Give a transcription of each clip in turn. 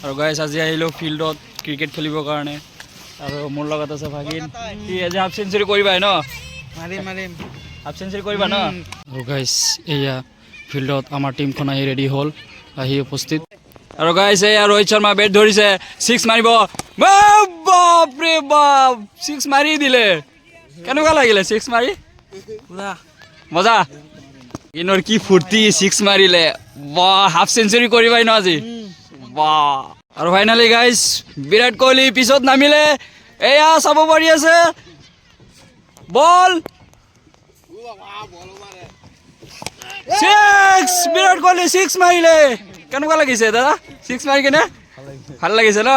আৰু গাইছ আজি আহিলো ফিল্ডত ক্ৰিকেট খেলিবৰ কাৰণে আৰু মোৰ লগত আছে ভাগিন কি আজি হাফ সেঞ্চুৰী কৰিবাই ন মাৰিম হাফ সেঞ্চুৰী কৰিবা ন আৰু গাইছ এয়া ফিল্ডত আমাৰ টিমখন আহি ৰেডি হ'ল আহি উপস্থিত আৰু গাইছ এয়া ৰোহিত শৰ্মা বেট ধৰিছে 6 মাৰিব বাপ ৰে বাপ 6 মাৰি দিলে কেনেকুৱা লাগিলে 6 মাৰি পুৰা মজা ইনৰ কি ফুৰ্তি 6 মাৰিলে বাহ হাফ সেঞ্চুৰী কৰিবাই ন আজি বাহ আৰু ফাইনালি গাইজ বিৰাট কোহলি পিছত নামিলে এয়া চাব পাৰি আছে বল 6 বিৰাট কোহলি 6 মাৰিলে কেনেকুৱা লাগিছে দাদা 6 মাৰি কিনে ভাল লাগিছে ন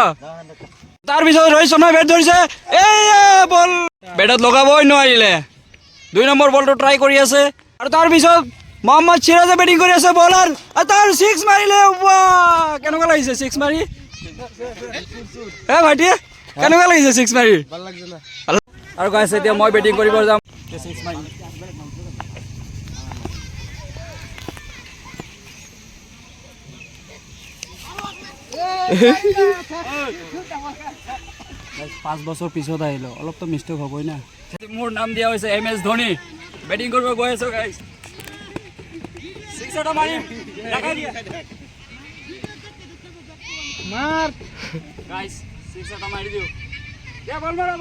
তাৰ পিছত ৰোহিত শৰ্মাই বেট ধৰিছে এয়া বল বেটত লগাবই নোৱাৰিলে 2 নম্বৰ বলটো ট্ৰাই কৰি আছে আৰু তাৰ পিছত মোহাম্মদ সিৰাজে বেটিং কৰি আছে বলাৰ আৰু তাৰ 6 মাৰিলে বাহ কেনেকুৱা লাগিছে 6 মাৰি হে ভাইটি কেনেকুৱা লাগিছে 6 মাৰি ভাল লাগিছে না আৰু গাইছ এতিয়া মই বেটিং কৰিব যাম 6 মাৰি পাঁচ বছৰ পিছত আহিলো অলপতো মিষ্টেক হ'বই না মোৰ নাম দিয়া হৈছে MS ধোনী বেটিং কৰিব গৈ আছো গাইছ 6 এটা মাৰিম দেখাই দিয়া মাৰ গাইস 6 এটা মাৰি দিও এ বল মাৰা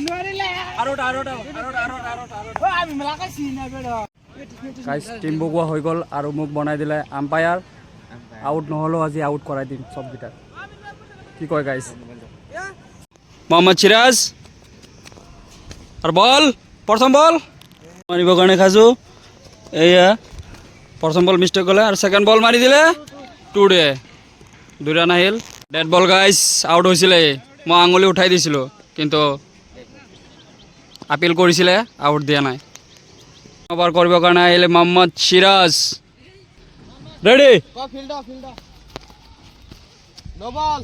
নোৱাৰিলে আৰু আমি লাগাইছি না বেডা গাইস টিম বগুৱা হৈ গল আৰু মোক বনাই দিলে আম্পায়াৰ আউট নহলো আজি আউট কৰাই দিম সব গিটাৰ কি কয় গাইস মোহাম্মদ সিৰাজ আৰ বল প্ৰথম বল মাৰিব কাৰণে খাজু এয়া প্ৰথম বল মিস্টেক হলে আর সেকেন্ড বল মারি দিলে টুডে 2 রান আহিল ডেড বল গাইস আউট হৈছিলে মই আঙুলি উঠাই দিছিলো কিন্তু আপিল কৰিছিলে আউট দিয়া নাই ওভাৰ কৰিব কাৰণে আহিলে Mohammed Siraj ready field no ball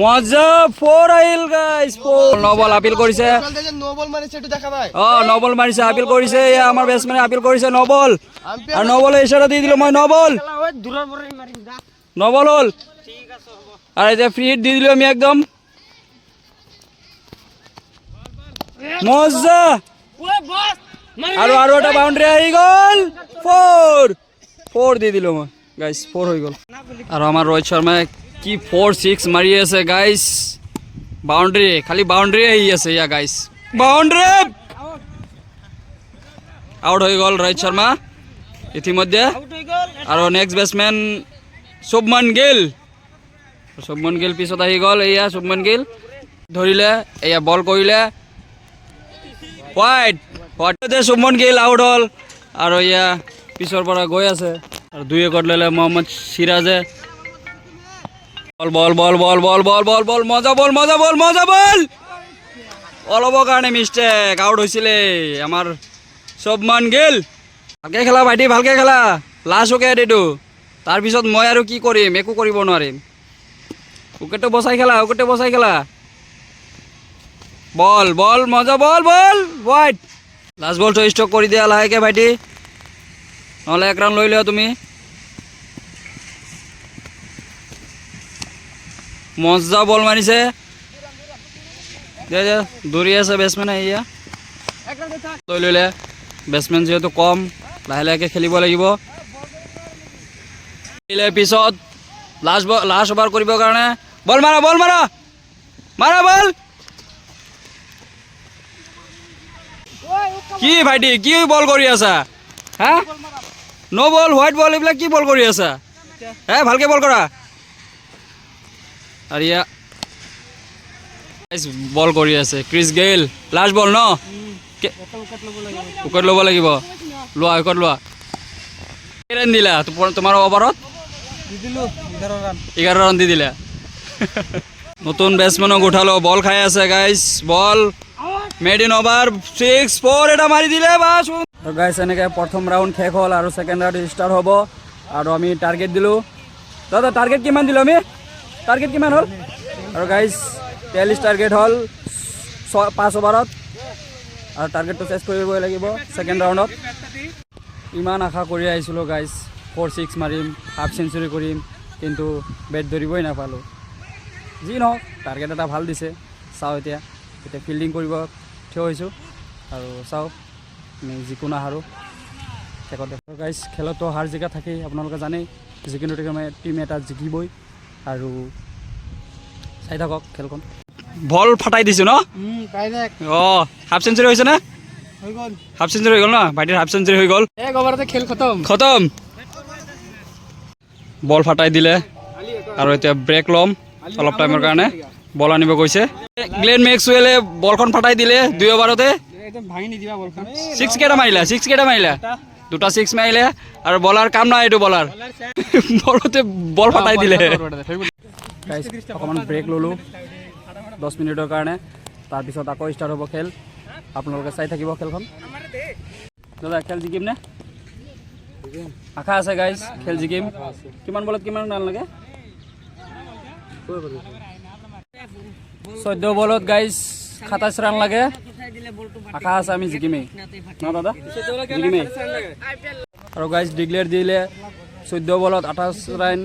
মজা 4 আহিল গাইস 4 নো বল আপিল কৰিছে নো বল মাৰিছে একটু দেখা ভাই নো বল মাৰিছে আপিল কৰিছে এ আমাৰ ব্যাটসম্যানে আপিল কৰিছে নো বল আৰ নো বলে ইশাৰা দি দিল মই নো বল দূৰৰ পৰা মাৰিম দা নো বল হল ঠিক আছে হ'ব আর এটা ফ্রি হিট দি দিল আমি একদম মজা ওই বস আর এটা বাউন্ডারি আহি গল 4 দি দিল মই গাইস 4 হৈ গল আর আমার রোহিত শর্মা কি 4-6 মারি আছে গাইস বাউন্ডারি খালি বাউন্ডারি আহি আছে ইয়া গাইস বাউন্ডারি আউট হৈ গল রোহিত শর্মা ইতিমধ্যে আর নেক্সট ব্যাটসম্যান শুভমান গিল পিছত আহি গল এয়া শুভমান গিল ধৰিলে এয়া বল কৰিলে হোৱাইট শুভমান গিল আউট হল আৰু এয়া পিছৰ পৰা গৈ আছে আৰু 2 উইকেট ললে মোহাম্মদ সিৰাজে বল মজা বল অলপৰ কাৰণে মিষ্টেক আউট হৈছিলে আমাৰ শুভমান গিল ভালকে খেলা ভাইটি ভালকে খেলা লাষ্ট উইকেট এইটো তাৰপিছত মই আৰু কি কৰিম একো কৰিব নোৱাৰিম উইকেটটো বচাই খেলা বল মজা বল হোৱাইট লাষ্ট বলটো ষ্টক কৰি দিয়া লাহেকে ভাইটি নহ'লে 1 ৰান লৈ লোৱা তুমি মজা বল মাৰিছে দে দৌৰি আছে বেটসম্যান এয়া লৈ ললে বেটসম্যান যেহেতু কম লাহে খেলিব লাগিব পিছত লাষ্ট ওভাৰ কৰিবৰ কাৰণে বল মাৰা বল কি ভাইটি কি বল কৰি আছা হা নো বল হোৱাইট বল এইবিলাক কি বল কৰি আছা হে ভালকে বল কৰা আৰু ইয়া বল কৰি আছে ক্ৰিছ গেইল লাষ্ট বল ন উইকেট ল'ব লাগিব লোৱা উইকেট লোৱা কেইৰান দিলা তোমাৰ ওভাৰত 11 ৰান দি দিলা নতুন বেটসম্যানক উঠালো বল খাই আছে guys ball made in over 6-4 এটা মাৰি দিলে বাস গাইস এনেকে প্ৰথম ৰাউণ্ড শেষ হ'ল আৰু সেকেন্ড ৰাউণ্ড ষ্টাৰ্ট হ'ব আৰু আমি টাৰ্গেট দিলো দাদা টাৰ্গেট কিমান দিলো আমি টাৰ্গেট কিমান হ'ল আৰু গাইস 43 টাৰ্গেট হ'ল 5 ওভাৰত আৰু টাৰ্গেটটো চেছ কৰিবই লাগিব সেকেন্ড ৰাউণ্ডত ইমান আশা কৰি আহিছিলোঁ গাইজ 4-6 মাৰিম, হাফ চেঞ্চুৰী কৰিম, কিন্তু বেট ধৰিবই নাপালোঁ। যি নহওক টাৰ্গেট এটা ভাল দিছে, চাওঁ এতিয়া ফিল্ডিং কৰিব থিয় হৈছোঁ আৰু চাওঁ আমি যিকোনো নাহাৰোঁ শেষত। গাইজ খেলতো হাৰ জিকা থাকেই, আপোনালোকে জানেই যিকোনো টিম এটা জিকিবই আৰু চাই থাকক খেলখন। বল ফাটাই দিছোঁ ন? অঁ হাফ চেঞ্চুৰী হৈছে নে? হাফ চেঞ্চুৰী হৈ গ'ল ন? ভাইটিৰ হাফ চেঞ্চুৰী হৈ গ'ল। এক অভাৰতে খেল খতম। বল ফাটাই দিলে আৰু এতিয়া ব্ৰেক ল'ম অলপ টাইমৰ কাৰণে। বল আনিব গৈছে গ্লেন মেক্সৱেলে, বলখন ফাটাই দিলে 2 অভাৰতে। ভাঙি নিদিবা বলখন। 6 কেইটা মাৰিলে? 2টা 6 মাৰিলে আৰু বলাৰ কাম নাই, এইটো বলাৰ বলতে বল ফাটাই দিলে। অকণমান ব্ৰেক ল'লোঁ 10 মিনিটৰ কাৰণে, তাৰপিছত আকৌ ষ্টাৰ্ট হ'ব খেল। আপোনালোকে চাই থাকিব খেলখন। দাদা খেল জিকিম নে? আশা আছে গাইজ, খেল জিকিম। কিমান বলত কিমান ৰান লাগে? 14 বলত গাইজ 27 ৰান লাগে। আশা আছে আমি জিকিমেই ন দাদা? জিকিমেই। আৰু গাইজ ডিক্লেয়াৰ দিলে 14 বলত 28 ৰান।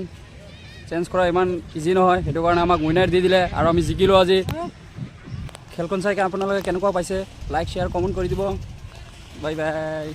চেঞ্জ কৰা ইমান ইজি নহয়, সেইটো কাৰণে আমাক উইনাৰ দি দিলে আৰু আমি জিকিলোঁ আজি। খেলখন চাই আপোনালোকে কেনেকুৱা পাইছে? লাইক শ্বেয়াৰ কমেণ্ট কৰি দিব। Bye bye.